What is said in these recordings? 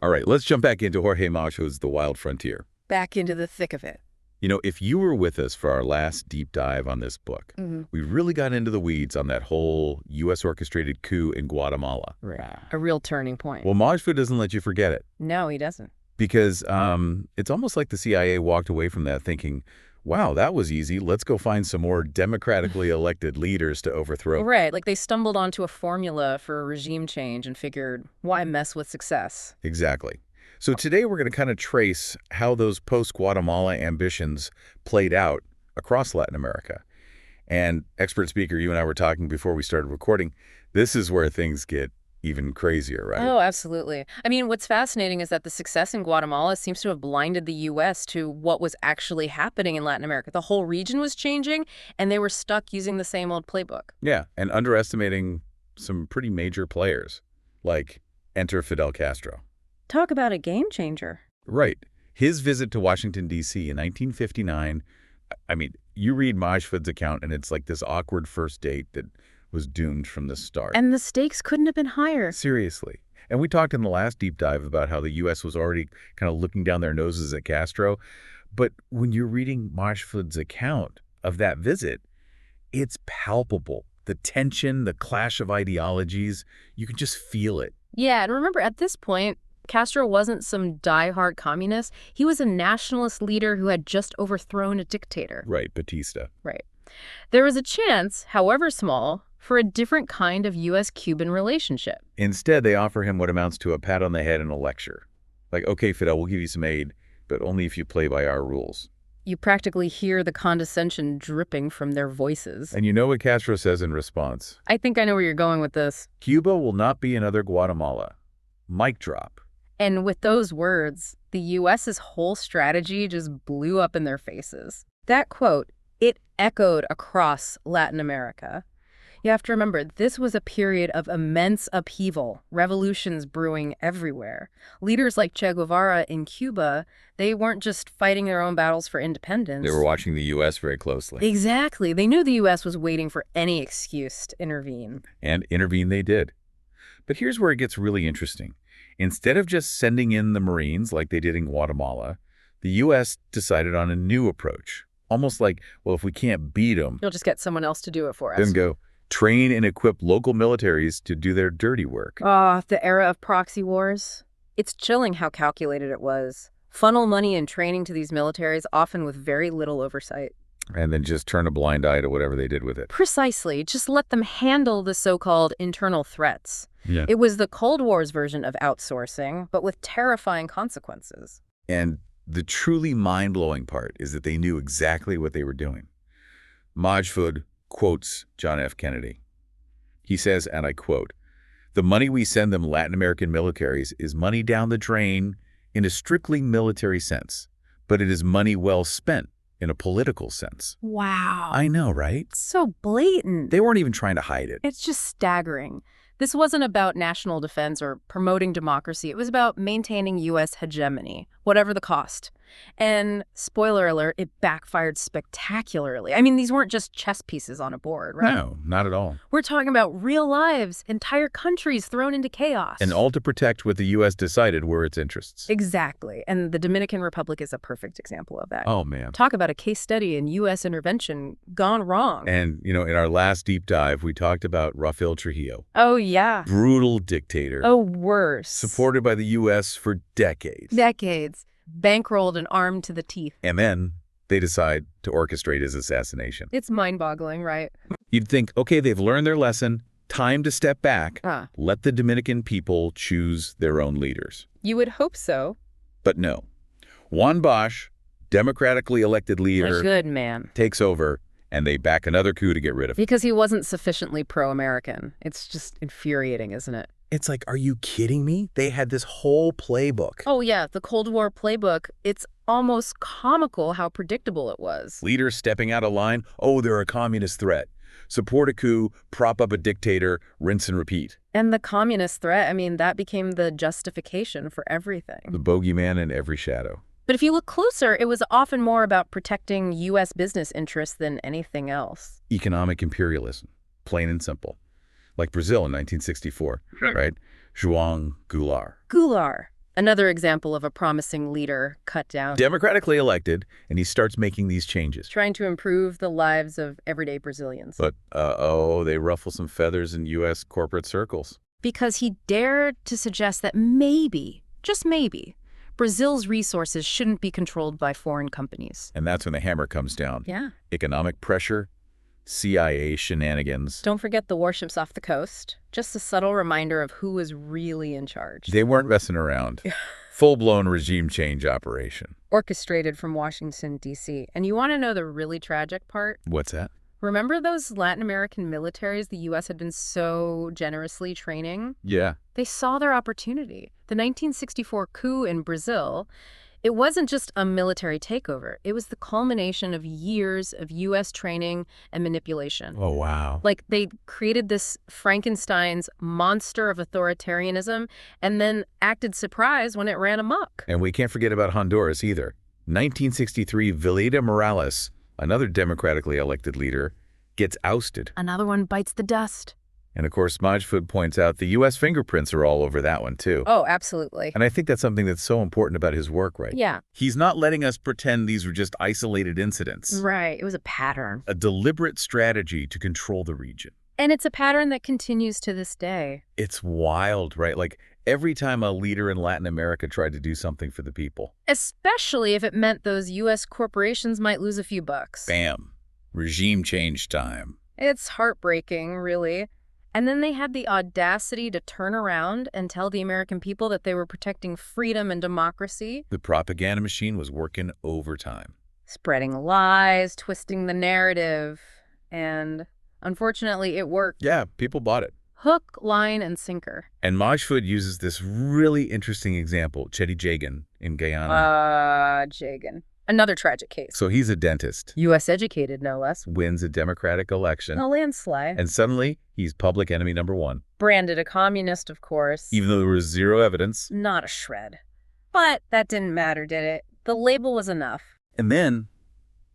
All right, let's jump back into Jorge Majfud's The Wild Frontier. Back into the thick of it. You know, if you were with us for our last deep dive on this book, we really got into the weeds on that whole U.S.-orchestrated coup in Guatemala. Right. A real turning point. Well, Majfud doesn't let you forget it. No, he doesn't. Because it's almost like the CIA walked away from that thinking, wow, that was easy. Let's go find some more democratically elected leaders to overthrow. Right, like they stumbled onto a formula for a regime change and figured, why mess with success? Exactly. So today we're going to kind of trace how those post-Guatemala ambitions played out across Latin America. And expert speaker, you and I were talking before we started recording, this is where things get even crazier, right? Oh, absolutely. I mean, what's fascinating is that the success in Guatemala seems to have blinded the U.S. to what was actually happening in Latin America. The whole region was changing, and they were stuck using the same old playbook. Yeah, and underestimating some pretty major players, like enter Fidel Castro. Talk about a game changer. Right. His visit to Washington, D.C. in 1959, I mean, you read Majfud's account, and it's like this awkward first date that was doomed from the start. And the stakes couldn't have been higher. Seriously. And we talked in the last deep dive about how the U.S. was already kind of looking down their noses at Castro. But when you're reading Majfud's account of that visit, it's palpable. The tension, the clash of ideologies, you can just feel it. Yeah, and remember, at this point, Castro wasn't some diehard communist. He was a nationalist leader who had just overthrown a dictator. Right, Batista. Right. There was a chance, however small, for a different kind of U.S.-Cuban relationship. Instead, they offer him what amounts to a pat on the head and a lecture. Like, okay, Fidel, we'll give you some aid, but only if you play by our rules. You practically hear the condescension dripping from their voices. And you know what Castro says in response? I think I know where you're going with this. Cuba will not be another Guatemala. Mic drop. And with those words, the U.S.'s whole strategy just blew up in their faces. That quote, it echoed across Latin America. You have to remember, this was a period of immense upheaval, revolutions brewing everywhere. Leaders like Che Guevara in Cuba, they weren't just fighting their own battles for independence. They were watching the U.S. very closely. Exactly. They knew the U.S. was waiting for any excuse to intervene. And intervene they did. But here's where it gets really interesting. Instead of just sending in the Marines like they did in Guatemala, the U.S. decided on a new approach. Almost like, well, if we can't beat them, you'll just get someone else to do it for us. Then go train and equip local militaries to do their dirty work. Ah, the era of proxy wars. It's chilling how calculated it was. Funnel money and training to these militaries, often with very little oversight. And then just turn a blind eye to whatever they did with it. Precisely. Just let them handle the so-called internal threats. Yeah. It was the Cold War's version of outsourcing, but with terrifying consequences. And the truly mind-blowing part is that they knew exactly what they were doing. Majfud quotes John F. Kennedy. He says, and I quote, "The money we send them Latin American militaries is money down the drain in a strictly military sense, but it is money well spent in a political sense." Wow. I know, right? So blatant. They weren't even trying to hide it. It's just staggering. This wasn't about national defense or promoting democracy. It was about maintaining U.S. hegemony, whatever the cost. And, spoiler alert, it backfired spectacularly. I mean, these weren't just chess pieces on a board, right? No, not at all. We're talking about real lives, entire countries thrown into chaos. And all to protect what the U.S. decided were its interests. Exactly. And the Dominican Republic is a perfect example of that. Oh, man. Talk about a case study in U.S. intervention gone wrong. And, you know, in our last deep dive, we talked about Rafael Trujillo. Oh, yeah. Brutal dictator. Oh, worse. Supported by the U.S. for decades. Decades. Bankrolled and armed to the teeth. And then they decide to orchestrate his assassination. It's mind-boggling, right? You'd think, okay, they've learned their lesson. Time to step back. Ah. Let the Dominican people choose their own leaders. You would hope so. But no. Juan Bosch, democratically elected leader, A good man. takes over, and they back another coup to get rid of him. Because he wasn't sufficiently pro-American. It's just infuriating, isn't it? It's like, are you kidding me? They had this whole playbook. Oh, yeah, the Cold War playbook. It's almost comical how predictable it was. Leaders stepping out of line, oh, they're a communist threat. Support a coup, prop up a dictator, rinse and repeat. And the communist threat, I mean, that became the justification for everything. The bogeyman in every shadow. But if you look closer, it was often more about protecting U.S. business interests than anything else. Economic imperialism, plain and simple. Like Brazil in 1964, right? João Goulart. Goulart, Another example of a promising leader cut down. Democratically elected, and he starts making these changes. Trying to improve the lives of everyday Brazilians. But, they ruffle some feathers in U.S. corporate circles. Because he dared to suggest that maybe, just maybe, Brazil's resources shouldn't be controlled by foreign companies. And that's when the hammer comes down. Yeah. Economic pressure, CIA shenanigans. Don't forget the warships off the coast. Just a subtle reminder of who was really in charge. They weren't messing around. Full-blown regime change operation. Orchestrated from Washington, D.C. And you want to know the really tragic part? What's that? Remember those Latin American militaries the U.S. had been so generously training? Yeah. They saw their opportunity. The 1964 coup in Brazil, it wasn't just a military takeover. It was the culmination of years of U.S. training and manipulation. Oh, wow. Like, they created this Frankenstein's monster of authoritarianism and then acted surprised when it ran amok. And we can't forget about Honduras either. 1963, Velita Morales, another democratically elected leader, gets ousted. Another one bites the dust. And of course, Majfud points out the U.S. fingerprints are all over that one, too. Oh, absolutely. And I think that's something that's so important about his work, right? Yeah. He's not letting us pretend these were just isolated incidents. Right. It was a pattern. A deliberate strategy to control the region. And it's a pattern that continues to this day. It's wild, right? Like, every time a leader in Latin America tried to do something for the people. Especially if it meant those U.S. corporations might lose a few bucks. Bam. Regime change time. It's heartbreaking, really. And then they had the audacity to turn around and tell the American people that they were protecting freedom and democracy. The propaganda machine was working overtime. Spreading lies, twisting the narrative. And unfortunately, it worked. Yeah, people bought it. Hook, line, and sinker. And Majfud uses this really interesting example, Chetty Jagan in Guyana. Jagan. Another tragic case. So he's a dentist. U.S. educated, no less. Wins a democratic election. A landslide. And suddenly, he's public enemy number one. Branded a communist, of course. Even though there was zero evidence. Not a shred. But that didn't matter, did it? The label was enough. And then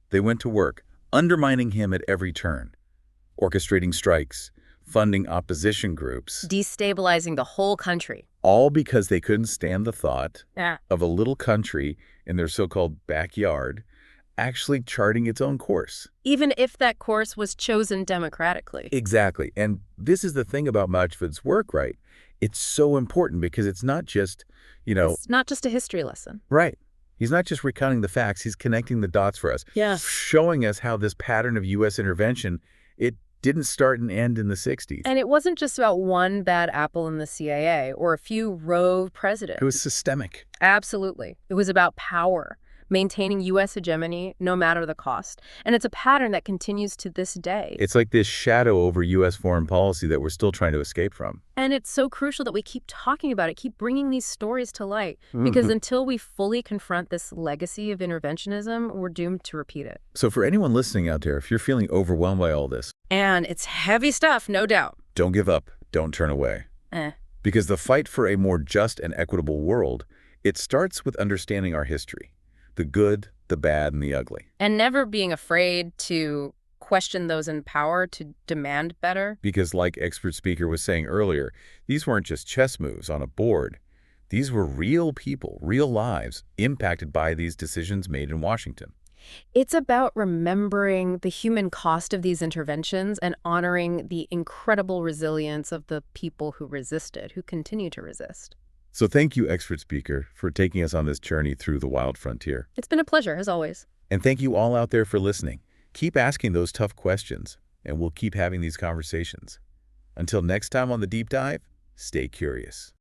they went to work, undermining him at every turn. Orchestrating strikes, funding opposition groups. Destabilizing the whole country. All because they couldn't stand the thought Yeah. of a little country in their so-called backyard actually charting its own course. Even if that course was chosen democratically. Exactly. And this is the thing about Majfud's work, right? It's so important because it's not just, It's not just a history lesson. Right. He's not just recounting the facts, he's connecting the dots for us. Yeah. Showing us how this pattern of U.S. intervention, it didn't start and end in the 60s. And it wasn't just about one bad apple in the CIA or a few rogue presidents. It was systemic. Absolutely. It was about power, maintaining U.S. hegemony no matter the cost. And it's a pattern that continues to this day. It's like this shadow over U.S. foreign policy that we're still trying to escape from. And it's so crucial that we keep talking about it, keep bringing these stories to light. Because until we fully confront this legacy of interventionism, we're doomed to repeat it. So for anyone listening out there, if you're feeling overwhelmed by all this, and it's heavy stuff, no doubt. don't give up. Don't turn away. Because the fight for a more just and equitable world, it starts with understanding our history. The good, the bad, and the ugly. And never being afraid to question those in power to demand better. Because like expert speaker was saying earlier, these weren't just chess moves on a board. These were real people, real lives impacted by these decisions made in Washington. It's about remembering the human cost of these interventions and honoring the incredible resilience of the people who resisted, who continue to resist. So thank you, expert speaker, for taking us on this journey through the wild frontier. It's been a pleasure, as always. And thank you all out there for listening. Keep asking those tough questions, and we'll keep having these conversations. Until next time on The Deep Dive, stay curious.